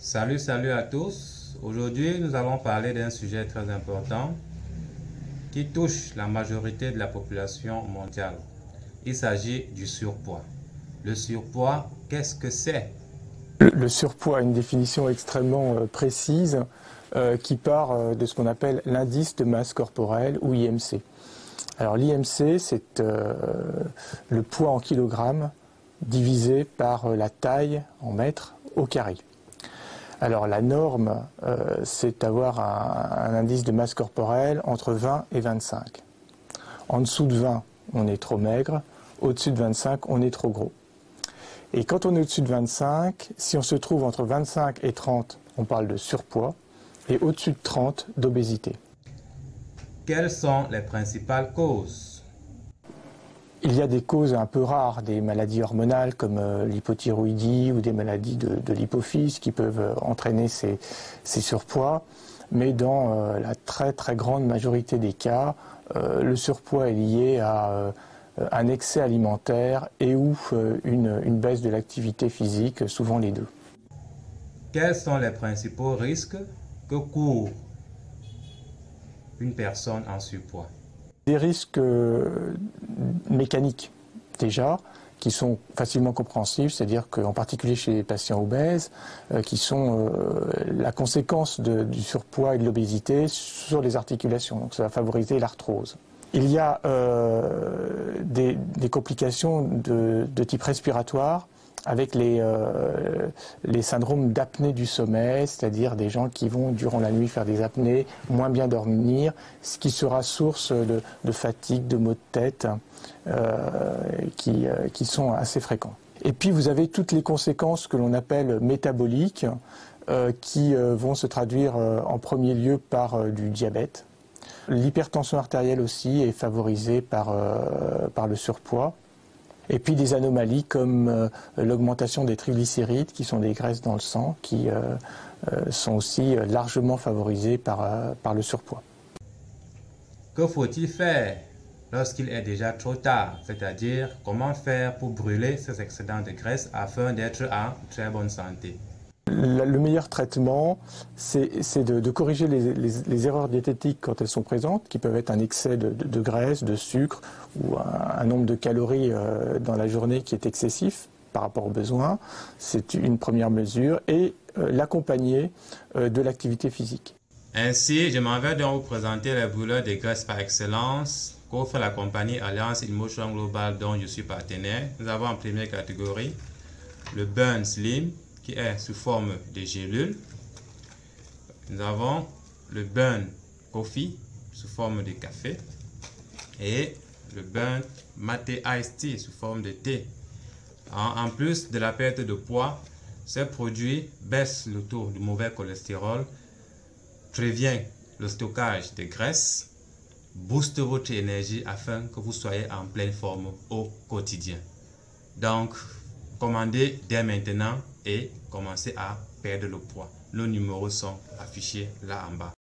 Salut à tous. Aujourd'hui, nous allons parler d'un sujet très important qui touche la majorité de la population mondiale. Il s'agit du surpoids. Le surpoids, qu'est-ce que c'est? Le surpoids a une définition extrêmement précise qui part de ce qu'on appelle l'indice de masse corporelle ou IMC. Alors l'IMC, c'est le poids en kilogrammes divisé par la taille en mètres au carré. Alors la norme, c'est d'avoir un indice de masse corporelle entre 20 et 25. En dessous de 20, on est trop maigre. Au-dessus de 25, on est trop gros. Et quand on est au-dessus de 25, si on se trouve entre 25 et 30, on parle de surpoids. Et au-dessus de 30, d'obésité. Quelles sont les principales causes? Il y a des causes un peu rares, des maladies hormonales comme l'hypothyroïdie ou des maladies de l'hypophyse qui peuvent entraîner ces surpoids. Mais dans la très grande majorité des cas, le surpoids est lié à un excès alimentaire et ou une baisse de l'activité physique, souvent les deux. Quels sont les principaux risques que court une personne en surpoids? Des risques mécaniques, déjà, qui sont facilement compréhensibles, c'est-à-dire qu'en particulier chez les patients obèses, qui sont la conséquence du surpoids et de l'obésité sur les articulations. Donc ça va favoriser l'arthrose. Il y a des complications de type respiratoire avec les syndromes d'apnée du sommeil, c'est-à-dire des gens qui vont durant la nuit faire des apnées, moins bien dormir, ce qui sera source de fatigue, de maux de tête qui sont assez fréquents. Et puis vous avez toutes les conséquences que l'on appelle métaboliques qui vont se traduire en premier lieu par du diabète. L'hypertension artérielle aussi est favorisée par le surpoids. Et puis des anomalies comme l'augmentation des triglycérides, qui sont des graisses dans le sang, qui sont aussi largement favorisées par le surpoids. Que faut-il faire lorsqu'il est déjà trop tard? C'est-à-dire, comment faire pour brûler ces excédents de graisse afin d'être en très bonne santé? Le meilleur traitement, c'est de corriger les erreurs diététiques quand elles sont présentes, qui peuvent être un excès de graisse, de sucre ou un nombre de calories dans la journée qui est excessif par rapport aux besoins. C'est une première mesure et l'accompagner de l'activité physique. Ainsi, je m'en vais donc vous présenter les brûleurs de graisse par excellence qu'offre la compagnie Alliance InMotion Global dont je suis partenaire. Nous avons en première catégorie le Burn Slim, qui est sous forme de gélule. Nous avons le Burn Coffee sous forme de café et le Burn Mate Iced Tea sous forme de thé. En plus de la perte de poids, ces produits baissent le taux du mauvais cholestérol, prévient le stockage de graisse, booste votre énergie afin que vous soyez en pleine forme au quotidien. Donc, commandez dès maintenant et commencez à perdre le poids. Nos numéros sont affichés là en bas.